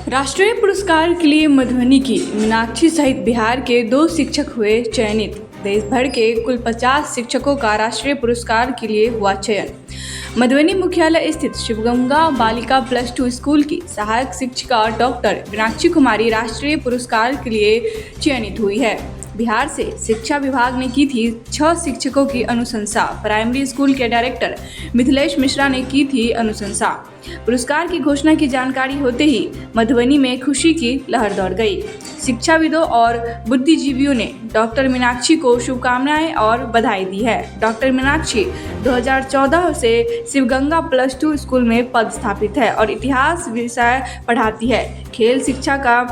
राष्ट्रीय पुरस्कार के लिए मधुबनी की मीनाक्षी सहित बिहार के 2 शिक्षक हुए चयनित। देश भर के कुल 50 शिक्षकों का राष्ट्रीय पुरस्कार के लिए हुआ चयन। मधुबनी मुख्यालय स्थित शिवगंगा बालिका +2 स्कूल की सहायक शिक्षिका डॉक्टर मीनाक्षी कुमारी राष्ट्रीय पुरस्कार के लिए चयनित हुई है। बिहार से शिक्षा विभाग ने की थी 6 शिक्षकों की अनुशंसा। प्राइमरी स्कूल के डायरेक्टर मिथिलेश मिश्रा ने की थी अनुशंसा। पुरस्कार की घोषणा की जानकारी होते ही मधुबनी में खुशी की लहर दौड़ गई। शिक्षाविदों और बुद्धिजीवियों ने डॉक्टर मीनाक्षी को शुभकामनाएं और बधाई दी है। डॉक्टर मीनाक्षी 2014 से शिवगंगा +2 स्कूल में पदस्थापित है और इतिहास विषय पढ़ाती है। खेल शिक्षा का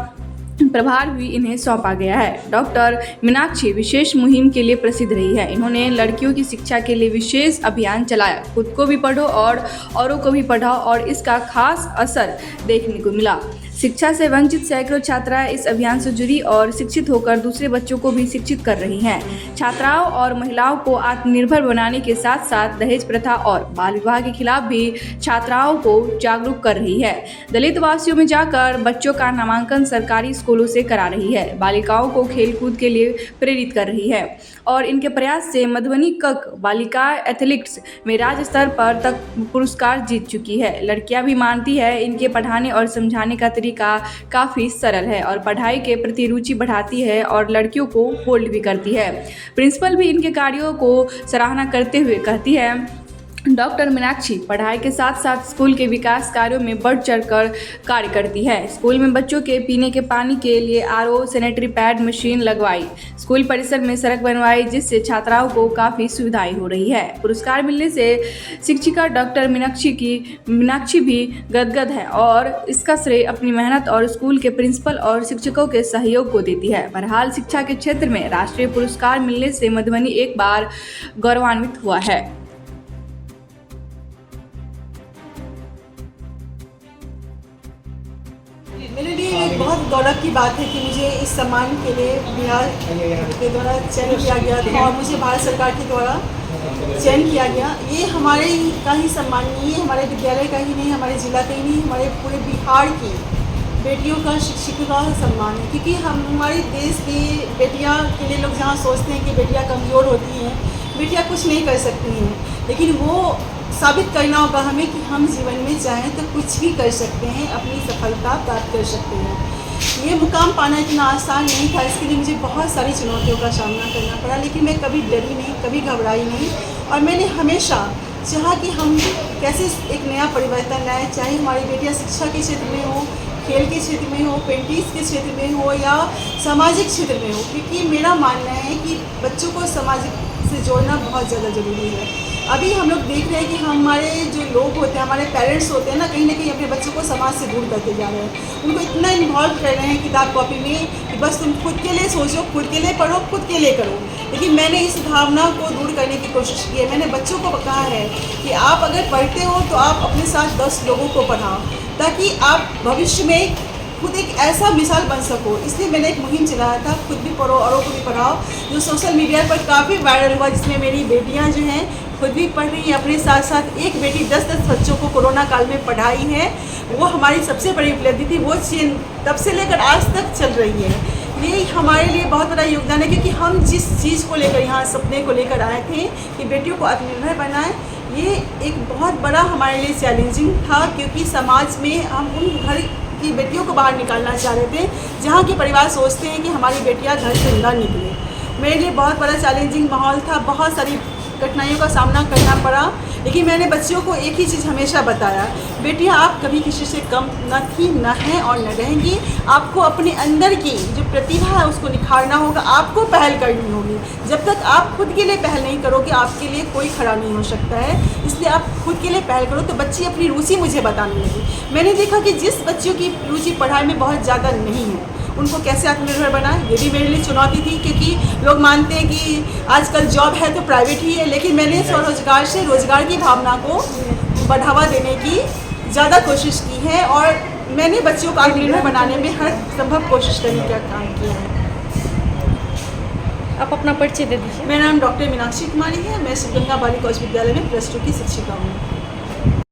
प्रभार भी इन्हें सौंपा गया है। डॉक्टर मीनाक्षी विशेष मुहिम के लिए प्रसिद्ध रही है। इन्होंने लड़कियों की शिक्षा के लिए विशेष अभियान चलाया। खुद को भी पढ़ो और औरों को भी पढ़ाओ और इसका खास असर देखने को मिला। शिक्षा से वंचित सैकड़ों छात्राएं इस अभियान से जुड़ी और शिक्षित होकर दूसरे बच्चों को भी शिक्षित कर रही हैं। छात्राओं और महिलाओं को आत्मनिर्भर बनाने के साथ साथ दहेज प्रथा और बाल विवाह के खिलाफ भी छात्राओं को जागरूक कर रही है। दलित वासियों में जाकर बच्चों का नामांकन सरकारी स्कूलों से करा रही है। बालिकाओं को खेलकूद के लिए प्रेरित कर रही है और इनके प्रयास से मधुबनी कक बालिका एथलेटिक्स में राज्य स्तर पर तक पुरस्कार जीत चुकी है। लड़कियां भी मानती है इनके पढ़ाने और समझाने का तरीका काफ़ी सरल है और पढ़ाई के प्रति रुचि बढ़ाती है और लड़कियों को होल्ड भी करती है। प्रिंसिपल भी इनके कार्यों को सराहना करते हुए कहती है, डॉक्टर मीनाक्षी पढ़ाई के साथ साथ स्कूल के विकास कार्यों में बढ़ चढ़कर कार्य करती है। स्कूल में बच्चों के पीने के पानी के लिए RO सैनिटरी पैड मशीन लगवाई। स्कूल परिसर में सड़क बनवाई जिससे छात्राओं को काफ़ी सुविधाएं हो रही है। पुरस्कार मिलने से शिक्षिका डॉक्टर मीनाक्षी भी गदगद है और इसका श्रेय अपनी मेहनत और स्कूल के प्रिंसिपल और शिक्षकों के सहयोग को देती है। बहरहाल शिक्षा के क्षेत्र में राष्ट्रीय पुरस्कार मिलने से मधुबनी एक बार गौरवान्वित हुआ है। मेरे लिए एक बहुत गौरव की बात है कि मुझे इस सम्मान के लिए बिहार के द्वारा चयन किया गया था और मुझे भारत सरकार के द्वारा चयन किया गया। ये हमारे का ही सम्मान नहीं है, हमारे विद्यालय का ही नहीं, हमारे जिला का ही नहीं, हमारे पूरे बिहार की बेटियों का शिक्षिका का सम्मान है। क्योंकि हमारे देश की बेटियाँ के लिए लोग जहाँ सोचते हैं कि बेटियाँ कमज़ोर होती हैं, बेटियाँ कुछ नहीं कर सकती हैं, लेकिन वो साबित करना होगा हमें कि हम जीवन में चाहें तो कुछ भी कर सकते हैं, अपनी सफलता प्राप्त कर सकते हैं। ये मुकाम पाना इतना आसान नहीं था, इसके लिए मुझे बहुत सारी चुनौतियों का सामना करना पड़ा, लेकिन मैं कभी डरी नहीं, कभी घबराई नहीं और मैंने हमेशा चाहा कि हम कैसे एक नया परिवर्तन लाएँ, चाहे हमारी बेटियाँ शिक्षा के क्षेत्र में हो, खेल के क्षेत्र में हो, पेंटिंग्स के क्षेत्र में हो या सामाजिक क्षेत्र में हो। क्योंकि मेरा मानना है कि बच्चों को सामाजिक से जोड़ना बहुत ज़्यादा ज़रूरी है। अभी हम लोग देख रहे हैं कि हमारे जो लोग होते हैं, हमारे पेरेंट्स होते हैं ना कहीं अपने बच्चों को समाज से दूर करते जा रहे हैं। उनको इतना इन्वॉल्व कर रहे हैं किताब कॉपी में कि बस तुम खुद के लिए सोचो, खुद के लिए पढ़ो, खुद के लिए करो। लेकिन मैंने इस भावना को दूर करने की कोशिश की है। मैंने बच्चों को कहा है कि आप अगर पढ़ते हो तो आप अपने साथ 10 लोगों को पढ़ाओ ताकि आप भविष्य में खुद एक ऐसा मिसाल बन सको। इसलिए मैंने एक मुहिम चलाया था, खुद भी पढ़ो औरों को भी पढ़ाओ, जो सोशल मीडिया पर काफ़ी वायरल हुआ, जिसमें मेरी बेटियां जो हैं खुद भी पढ़ रही हैं, अपने साथ साथ एक बेटी 10-10 बच्चों को कोरोना काल में पढ़ाई है। वो हमारी सबसे बड़ी उपलब्धि थी। वो चेन तब से लेकर आज तक चल रही है। ये हमारे लिए बहुत बड़ा योगदान है क्योंकि हम जिस चीज़ को लेकर यहाँ सपने को लेकर आए थे कि बेटियों को आत्मनिर्भर बनाएं, ये एक बहुत बड़ा हमारे लिए चैलेंजिंग था क्योंकि समाज में हम उन घर की बेटियों को बाहर निकालना चाह रहे थे जहाँ के परिवार सोचते हैं कि हमारी बेटियाँ घर से ना निकले। मेरे लिए बहुत बड़ा चैलेंजिंग माहौल था, बहुत सारी कठिनाइयों का सामना करना पड़ा, लेकिन मैंने बच्चियों को एक ही चीज़ हमेशा बताया, बेटियाँ आप कभी किसी से कम न थी, न हैं और न रहेंगी। आपको अपने अंदर की जो प्रतिभा है उसको निखारना होगा, आपको पहल करनी होगी। जब तक आप खुद के लिए पहल नहीं करोगे आपके लिए कोई खड़ा नहीं हो सकता है। इसलिए आप खुद के लिए पहल करो। तो बच्ची अपनी रुचि मुझे बताने लगी। मैंने देखा कि जिस बच्चियों की रुचि पढ़ाई में बहुत ज़्यादा नहीं है उनको कैसे आत्मनिर्भर बनाए, ये भी मेरे लिए चुनौती थी क्योंकि लोग मानते हैं कि आजकल जॉब है तो प्राइवेट ही है, लेकिन मैंने स्वरोजगार से रोजगार की भावना को बढ़ावा देने की ज़्यादा कोशिश की है और मैंने बच्चियों को आत्मनिर्भर बनाने में हर संभव कोशिश करने का काम किया है। आप अपना परिचय दे दीजिए। मेरा नाम डॉक्टर मीनाक्षी कुमारी है। मैं शिवगंगा बालिका उच्च विद्यालय में +2 की शिक्षिका हूँ।